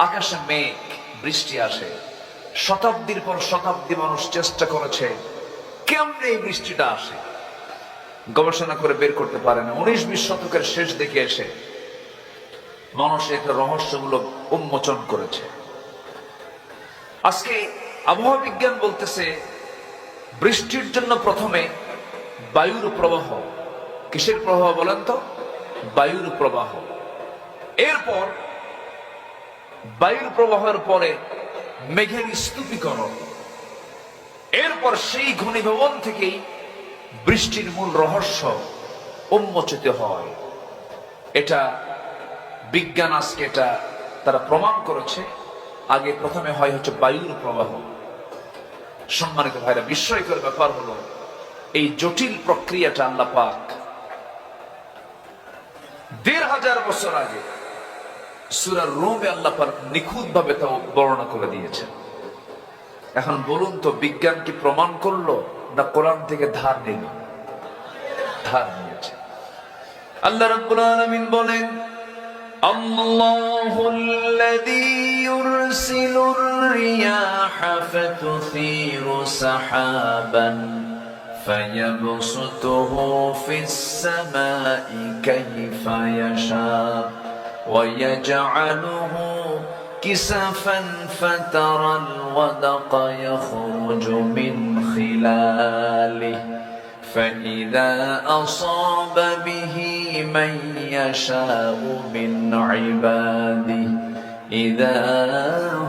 আকাশে মেঘ, বৃষ্টি আসে। শতাব্দীর পর শতাব্দী মানুষ চেষ্টা করেছে কেমনে এই বৃষ্টিটা আসে, গবেষণা করে বের করতে পারে না। 19-20 শতকের শেষ দিকে এসে মানুষ একটা রহস্যগুলো উন্মোচন করেছে। আজকে আবহাওয়া বিজ্ঞান বলতেছে বৃষ্টির জন্য প্রথমে বায়ুর প্রবাহ। কিসের প্রবাহ বলেন তো? বায়ুর প্রবাহ। এরপর বায়ুর প্রবাহের পরে মেঘের স্তূপীকরণ। এরপর সেই ঘনীভবন থেকেই বৃষ্টির মূল রহস্য উন্মোচিত হয়। এটা বিজ্ঞান আজকে এটা তারা প্রমাণ করেছে। আগে প্রথমে হয় হচ্ছে বায়ুর প্রবাহ। সম্মানিত ভাইরা, বিস্ময়কর ব্যাপার হলো এই জটিল প্রক্রিয়াটা আল্লাহ পাক ১৫০০ বছর আগে সূরা রূমে আল্লাহ পাক নিখুঁত ভাবে তা বর্ণনা করে দিয়েছেন। এখন বলুন তো, বিজ্ঞান কি প্রমাণ করলো না কোরআন থেকে ধার নিল? ধার নিয়েছে। আল্লাহ রাব্বুল আলামিন বলেন, আল্লাহুল্লাযী ইউরসিলুর রিয়াহা ফাতুসীরু সাহাবান ফায়াবসুতুহু ফিস সামাই কাইফা ইয়াশা ওয়া ইয়াজআলুহু কিসাফান ফাতারাল ওয়াদাকা ইয়াখরুজু মিন খিলালিহি فإذا أصاب به من يشاء من عباده إذا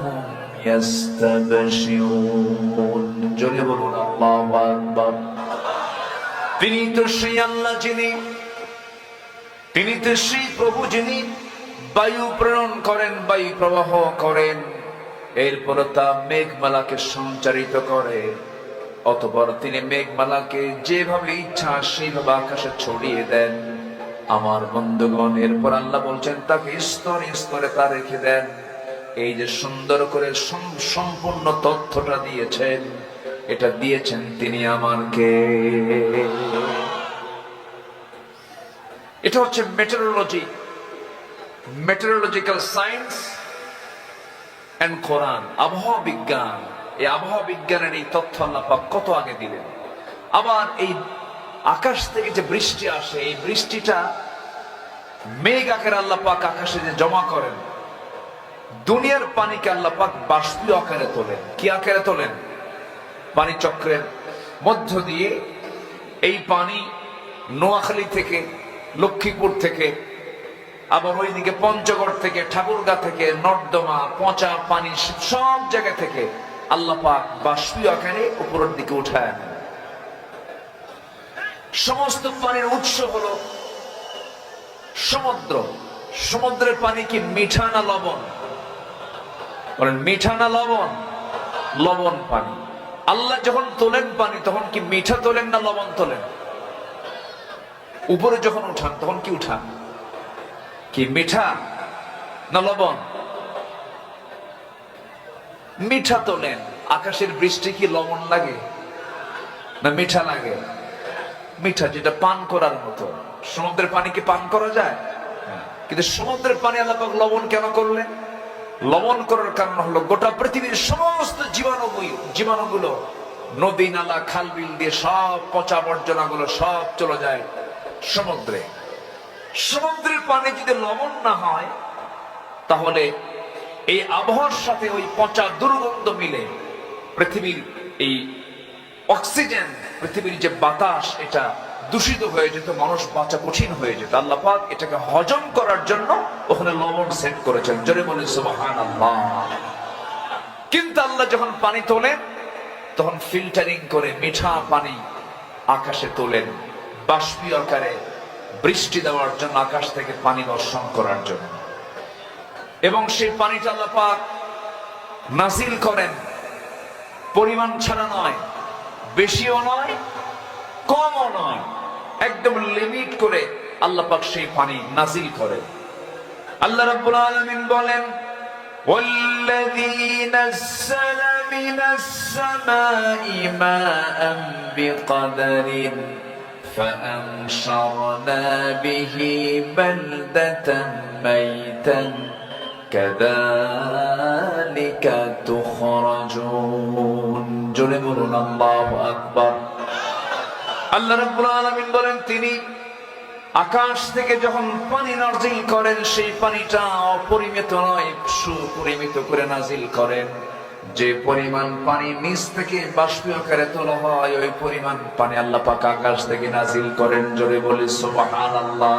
هم يستبشرون জোরে বলুন আল্লাহু আকবার। তিনি তো সেই আল্লাহ যিনি, তিনি তো সেই প্রভু যিনি বায়ু প্রেরণ করেন, বায়ু প্রবাহ করেন, এরপর তা মেঘমালাকে সঞ্চারিত করে। অতঃপর তিনি মেঘমালাকে যেভাবে ইচ্ছা সেইভাবে আকাশে ছড়িয়ে দেন। আমার বন্ধুগণ, এরপর আল্লাহ বলছেন তাকে স্তরে স্তরে তা রেখে দেন। এই যে সুন্দর করে সম্পূর্ণ তথ্যটা দিয়েছেন, এটা দিয়েছেন তিনি আমাকে। এটা হচ্ছে মেটেরোলজি, মেটেরোলজিক্যাল সায়েন্স এন্ড কোরআন, আবহাওয়া বিজ্ঞান। এই আবহাওয়া বিজ্ঞানের এই তথ্য আল্লাহ পাক কত আগে দিলেন। আবার এই আকাশ থেকে যে বৃষ্টি আসে, এই বৃষ্টিটা মেঘ আকারে আল্লাহ পাক আকাশে যে জমা করেন, দুনিয়ার পানিকে আল্লাহ পাক বাষ্পীয় আকারে তোলেন। কি আকারে তোলেন? পানি চক্রের মধ্য দিয়ে এই পানি নোয়াখালী থেকে, লক্ষ্মীপুর থেকে, আবার ওইদিকে পঞ্চগড় থেকে, ঠাকুরগাঁ থেকে, নর্দমা, পচা পানি সব জায়গা থেকে আল্লাহ পাক বাষ্পীয় আকারে উপরের দিকে উঠায় আনেন। সমস্ত পানির উৎস হলো সমুদ্র। সমুদ্রের পানি কি মিঠা না লবণ? বলেন, মিঠা না লবণ? লবণ পানি। আল্লাহ যখন তোলেন পানি, তখন কি মিঠা তোলেন না লবণ তোলেন? উপরে যখন উঠান তখন কি উঠান? কি মিঠা না লবণ? মিঠা তোলেন। আকাশের বৃষ্টি কি লবণ লাগে না মিঠা লাগে? মিঠা, যেটা পান করার মতো। সমুদ্রের পানি কি পান করা যায়? কিন্তু সমুদ্রের পানি আল্লাহ পাক লবণ কেন করলেন? লবণ করার কারণ হলো গোটা পৃথিবীর সমস্ত জীবাণুগুলো নদী, নালা, খাল, বিল দিয়ে সব পচা আবর্জনাগুলো সব চলে যায় সমুদ্রে। সমুদ্রের পানি যদি লবণ না হয়, তাহলে এই আবহাওয়ার সাথে ওই পচা দুর্গন্ধ মিলে পৃথিবীর এই অক্সিজেন, পৃথিবীর যে বাতাস, এটা দূষিত হয়ে যেত, মানুষ বাঁচা কঠিন হয়ে যেত। আল্লাহ পাক এটাকে হজম করার জন্য ওখানে লবণ সেট করেছেন। জোরে বলি সুবহানাল্লাহ। কিন্তু আল্লাহ যখন পানি তোলেন, তখন ফিল্টারিং করে মিঠা পানি আকাশে তোলেন, বাষ্পীয় আকারে বৃষ্টি দেওয়ার জন্য, আকাশ থেকে পানি বর্ষণ করার জন্য। এবং সেই পানিটা আল্লাহ পাক নাজিল করেন, পরিমাণ ছাড়া নয়, বেশিও নয়, কমও নয়, একদম লিমিট করে আল্লাহ পাক সেই পানি নাজিল করেন। আল্লাহ রাব্বুল আলামিন বলেন, ওয়াল্লাযী নাযালা মিনাস সামাই মাআন বিকদরিন فأنشرنا به بلدة ميتا কাযালিকা তুখরাজুন। জোরে বলুন আল্লাহু আকবার। আল্লাহ রাব্বুল আলামিন বলেন, তিনি আকাশ থেকে যখন পানি নাজিল করেন, সেই পানিটা অপরিমিত নয়, সুপরিমিত করে নাজিল করেন। যে পরিমাণ পানি নিচ থেকে বাষ্পীয় আকারে তোলা হয়, ওই পরিমাণ পানি আল্লাহ পাক আকাশ থেকে নাজিল করেন। জোরে বলি সুবহানাল্লাহ।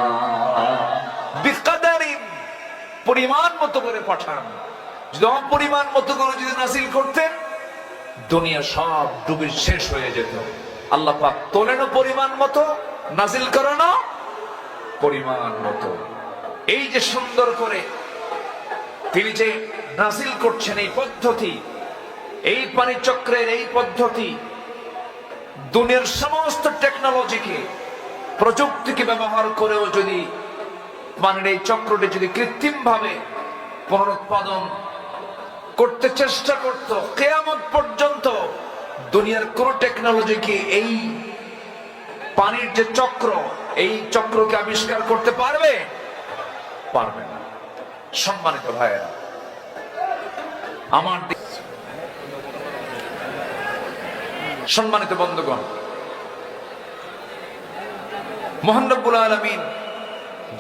বিকদারিন, পরিমাণ মতো করে পাঠান। যদি অপরিমাণ মতো করে যদি নাজিল করতেন, দুনিয়া সব ডুবে শেষ হয়ে যেত। আল্লাহ পাক তোলেনও পরিমাণ মতো, নাজিল করেনও পরিমাণ মতো। এই যে সুন্দর করে তিনি যে নাজিল করছেন, এই পদ্ধতি, এই পানি চক্রের এই পদ্ধতি, দুনিয়ার সমস্ত টেকনোলজিকে, প্রযুক্তিকে ব্যবহার করেও যদি পানির এই চক্রটি যদি কৃত্রিম ভাবে পুনরুৎপাদন করতে চেষ্টা করত, কিয়ামত পর্যন্ত দুনিয়ার কোন টেকনোলজিকে এই পানির যে চক্র, এই চক্রকে আবিষ্কার করতে পারবে? পারবে না। সম্মানিত ভাইয়েরা আমার, সম্মানিত বন্ধুগণ, মহান রব্বুল আলামিন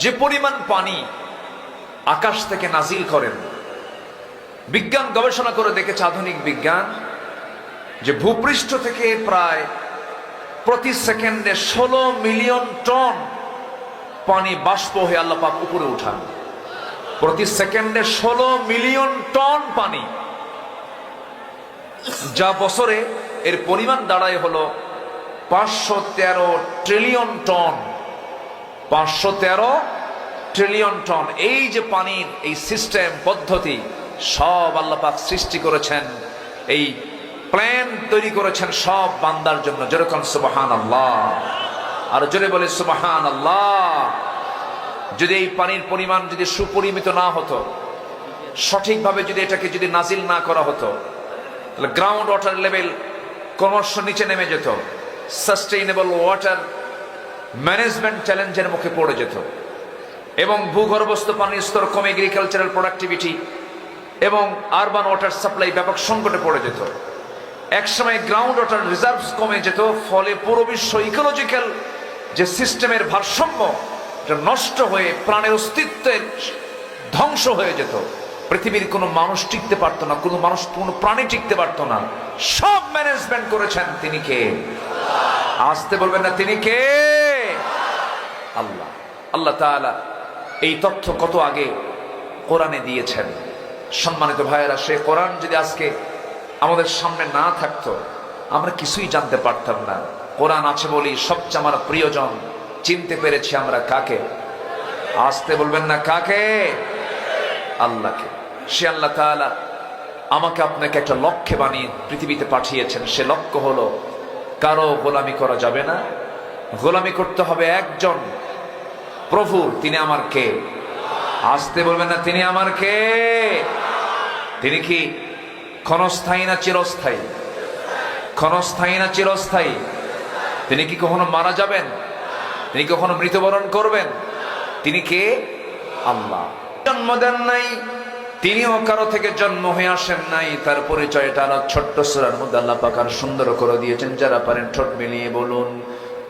যে পরিমাণ পানি আকাশ থেকে নাজিল করেন, বিজ্ঞান গবেষণা করে দেখেছে, আধুনিক বিজ্ঞান, যে ভূপৃষ্ঠ থেকে প্রায় প্রতি সেকেন্ডে 16 মিলিয়ন টন পানি বাষ্প হয়ে আল্লাহ পাক উপরে উঠান। প্রতি সেকেন্ডে 16 মিলিয়ন টন পানি, যা বছরে এর পরিমাণ দাঁড়ায় হলো 513 ট্রিলিয়ন টন। 513 trillion ton. এই যে পানির এই সিস্টেম পদ্ধতি, সব আল্লাহ পাক সৃষ্টি করেছেন, এই প্ল্যান তৈরি করেছেন সব বান্দার জন্য। যেরকম সুবহানাল্লাহ, আর জোরে বলে সুবহানাল্লাহ। যদি এই পানির পরিমাণ যদি সুপরিমিত না হতো, সঠিকভাবে যদি এটাকে যদি নাজিল না করা হতো, তাহলে গ্রাউন্ড ওয়াটার লেভেল ক্রমশ নিচে নেমে যেত, সাস্টেইনেবল ওয়াটার ম্যানেজমেন্ট চ্যালেঞ্জের মুখে পড়ে যেত, এবং ভূগর্ভস্থ পানির স্তর কমে এগ্রিকালচারাল প্রোডাক্টিভিটি এবং আরবান ওয়াটার সাপ্লাই ব্যাপক সংকটে পড়ে যেত। একসময় গ্রাউন্ড ওয়াটার রিজার্ভস কমে যেত, ফলে পুরো বিশ্ব ইকোলজিক্যাল যে সিস্টেমের ভারসাম্য নষ্ট হয়ে প্রাণের অস্তিত্বের ধ্বংস হয়ে যেত। পৃথিবীর কোনো মানুষ টিকতে পারতো না, কোনো মানুষ, কোনো প্রাণী টিকতে পারতো না। সব ম্যানেজমেন্ট করেছেন তিনি কে? আসতে বলবেন না, তিনি কে? আল্লাহ। আল্লাহ তাআলা এই তথ্য কত আগে কোরআনে দিয়েছেন। সম্মানিত ভাইয়েরা, সে কোরআন যদি আজকে আমাদের সামনে না থাকতো, আমরা কিছুই জানতে পারতাম না। কোরআন আছে বলি সবচেয়ে আমার প্রিয়জন, চিনতে পেরেছি আমরা কাকে। আসতে বলবেন না, কাকে? আল্লাহকে। সে আল্লাহ তাআলা আমাকে আপনাকে একটা লক্ষ্যে বানিয়ে পৃথিবীতে পাঠিয়েছেন। সে লক্ষ্য হলো, কারো গোলামি করা যাবে না, গোলামি করতে হবে একজন প্রভুর। তিনি আমার কে? আসতে বলবেন না, তিনি আমার কে? তিনি কি ক্ষণস্থায়ী না চিরস্থায়ী? ক্ষণস্থায়ী না চিরস্থায়ী? তিনি কি কখনো মারা যাবেন? তিনি কখনো মৃত্যুবরণ করবেন? তিনি কে? আল্লাহ। জন্ম দেন নাই, তিনিও কারো থেকে জন্ম হয়ে আসেন নাই। তার পরিচয়টা আরো ছোট্ট সূরার মধ্যে আল্লাহ পাক আর সুন্দর করে দিয়েছেন। যারা পারেন ঠোঁট মিলিয়ে বলুন,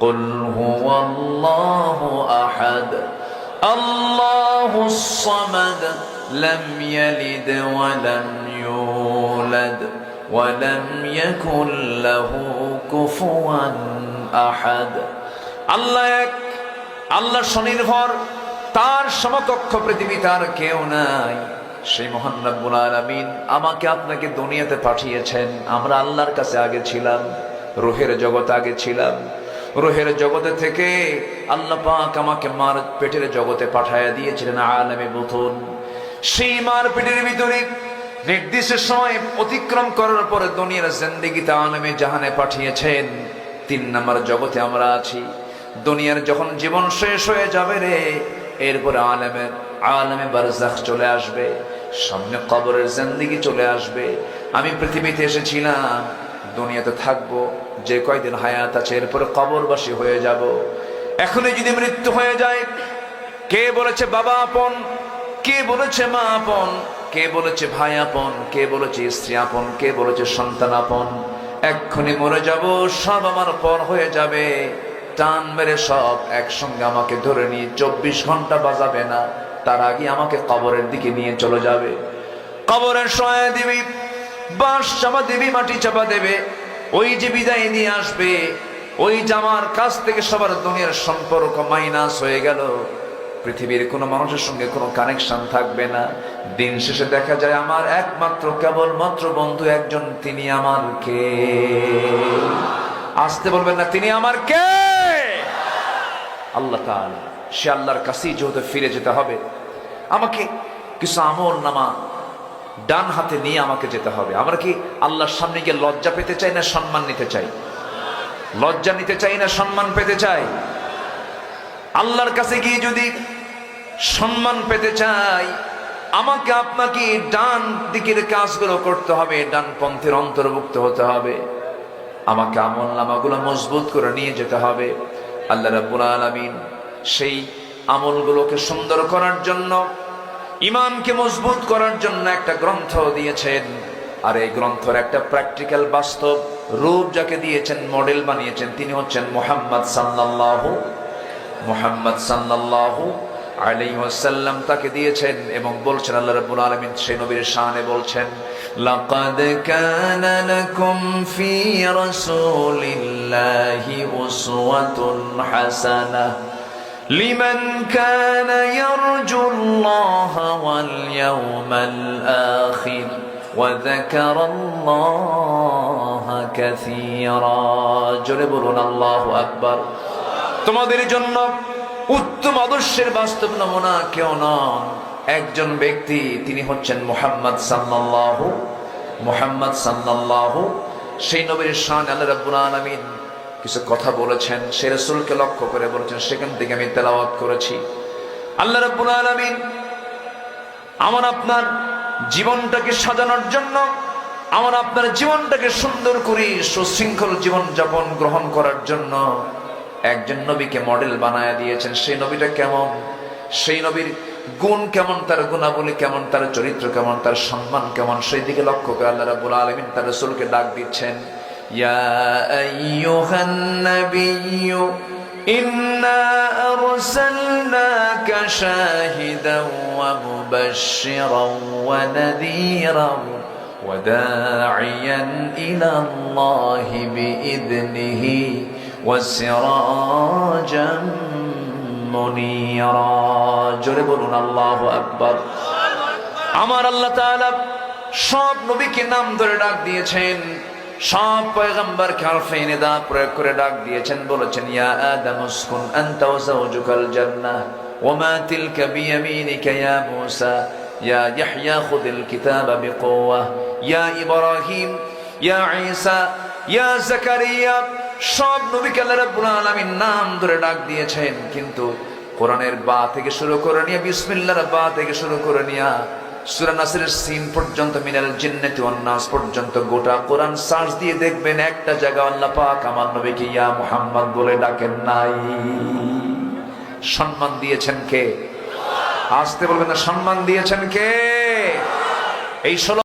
কুল হুয়াল্লাহু আহাদ আল্লাহুস সামাদ লাম ইয়ালিদ ওয়া লাম ইউলাদ ওয়া লাম ইয়াকুল লাহু কুফুয়ান আহাদ। আল্লাহ এক, আল্লাহ স্বনির্ভর, তার সমকক্ষ পৃথিবীতে আর কেউ নাই। সেই মহান রব্বুল আলামিন আমাকে আপনাকে দুনিয়াতে পাঠিয়েছেন। আমরা আল্লাহর কাছে আগে ছিলাম, রূহের জগতে আগে ছিলাম। রূহের জগতে থেকে আল্লাহ পাক আমাকে মার পেটের জগতে পাঠায়া দিয়েছিলেন আলামে বুতুন। সেই মার পেটের ভিতরে নির্দিষ্ট সময় অতিক্রম করার পরে দুনিয়ার জিন্দেগিতে আলামে জাহানে পাঠিয়েছেন। 3 নম্বর জগতে আমরা আছি। দুনিয়ার যখন জীবন শেষ হয়ে যাবে রে, এরপরে আলামে বারজাখ চলে আসবে, সামনে কবরের জিন্দেগি চলে আসবে। আমি পৃথিবীতে এসেছিলাম, দুনিয়াতে থাকবো, যে কয়দিন হায়াত আছে এরপরে কবরবাসী হয়ে যাব। এখনই যদি মৃত্যু হয়ে যায়, কে বলেছে বাবা আপন, কে বলেছে মা আপন, কে বলেছে ভাই আপন, কে বলেছে স্ত্রী আপন, কে বলেছে সন্তান আপন। এক্ষুনি মরে যাব, সব আমার পর হয়ে যাবে। টান মেরে সব একসঙ্গে আমাকে ধরে নিয়ে 24 ঘন্টা বাজাবে না, তার আগে আমাকে কবরের দিকে নিয়ে চলে যাবে। কবরের শোয়া দিবি, বাঁশ চাপা দিবি, মাটি চাপা দেবে। ওই যে বিদায় নিয়ে আসবে, ওই জামার কাছ থেকে সবার দুনিয়ার সম্পর্ক মাইনাস হয়ে গেল। পৃথিবীর কোনো মানুষের সঙ্গে কোনো কানেকশন থাকবে না। দিন শেষে দেখা যায় আমার একমাত্র কেবলমাত্র বন্ধু একজন, তিনি আমার কে? আসতে বলবেন না, তিনি আমার কে? আল্লাহ তাআলা। সে আল্লাহর কাছেই যেহেতু ফিরে যেতে হবে, আমাকে কিছু আমল নামা ডান হাতে নিয়ে আমাকে যেতে হবে। আমরা কি আল্লাহর সামনে গিয়ে লজ্জা পেতে চাই না সম্মান নিতে চাই? লজ্জা নিতে চাই না সম্মান পেতে চাই? আল্লাহর কাছে গিয়ে যদি সম্মান পেতে চাই, আমাকে আপনাকে ডান দিকের কাজগুলো করতে হবে, ডান পন্থের অন্তর্ভুক্ত হতে হবে। আমাকে আমল নামাগুলো মজবুত করে নিয়ে যেতে হবে। আল্লাহ রাব্বুল আলামিন সেই আমলগুলোকে সুন্দর করার জন্য, ইমানকে মজবুত করার জন্য একটা গ্রন্থ দিয়েছেন। আর এই গ্রন্থের একটা প্র্যাকটিক্যাল বাস্তব রূপ যাকে দিয়েছেন, মডেল বানিয়েছেন, তিনি হচ্ছেন মুহাম্মদ সাল্লাল্লাহু আলাইহি ওয়াসাল্লাম। তাকে দিয়েছেন এবং বলছেন আল্লাহ রাব্বুল আলামিন সেই নবীর শানে বলছেন, লাকাদ কানা লাকুম ফি রাসূলিল্লাহি উসওয়াতুন হাসানাহ লিমান কানা ইয়ারজুল্লাহা ওয়াল ইয়াওমাল আখির ওয়া যাকারাল্লাহা কাসীরা। জোরে বলুন আল্লাহু আকবার। তোমাদের জন্য উত্তম আদর্শের বাস্তব নমুনা কেউ নন, একজন ব্যক্তি, তিনি হচ্ছেন মুহাম্মদ সাল্লাল্লাহু। সেই নবীর শান আল্লাহ রাব্বুল আলামিন কিছু কথা বলেছেন, সে রাসূলকে লক্ষ্য করে বলেছেন, সেখান থেকে আমি তেলাওয়াত করেছি। আল্লাহ রাব্বুল আলামিন আমার আপনার জীবনটাকে সাজানোর জন্য, আমার আপনার জীবনটাকে সুন্দর করে সুশৃঙ্খল জীবন যাপন গ্রহণ করার জন্য একজন নবীকে মডেল বানায় দিয়েছেন। সেই নবীটা কেমন, সেই নবীর গুণ কেমন, তার গুণাবলী কেমন, তার চরিত্র কেমন, তার সম্মান কেমন, সেই দিকে লক্ষ্য করে আল্লাহ রাব্বুল আলামিন তার রাসূলকে ডাক দিচ্ছেন, ইয়া আইয়ুহান নাবিয়্যু ইন্না আরসালনাকা শাহিদান ওয়া মুবাশশিরান ওয়া নাযীরান ওয়া দাঈয়ান ইলা আল্লাহি বিইذনিহি ওয়াসিরাজাম মুনীরা। জোরে বলুন আল্লাহু আকবার। আমার আল্লাহ তাআলা সব নবীকে নাম ধরে ডাক দিয়েছেন, সব পয়গম্বরকে হরফে নিদা প্রয়োগ করে ডাক দিয়েছেন। বলেছেন, ইয়া আদম উসকুন আনতা ওয়া যাওজুকাল জান্নাহ ওয়া মা তিলকা বিয়ামিনিকা ইয়া মূসা ইয়া ইয়াহইয়া খুযিল কিতাবা বিকুওয়া ইয়া ইব্রাহিম ইয়া ঈসা ইয়া যাকারিয়া। সব নবীকে আল্লাহ রাব্বুল আলামিন নাম ধরে ডাক দিয়েছেন, কিন্তু কোরআনের বা থেকে শুরু করে নিয়ে, বিসমিল্লাহর বা থেকে শুরু করে নিয়ে সূরা নাসরের সিন পর্যন্ত, মিনাল জিন্নাতি ওয়ান নাস পর্যন্ত গোটা কোরআন সার্চ দিয়ে দেখবেন একটা জায়গা আল্লাহ পাক আমার নবীকে ইয়া মুহাম্মদ বলে ডাকেন নাই। সম্মান দিয়েছেন কে? আসতে বলবেন না, সম্মান দিয়েছেন কে? এই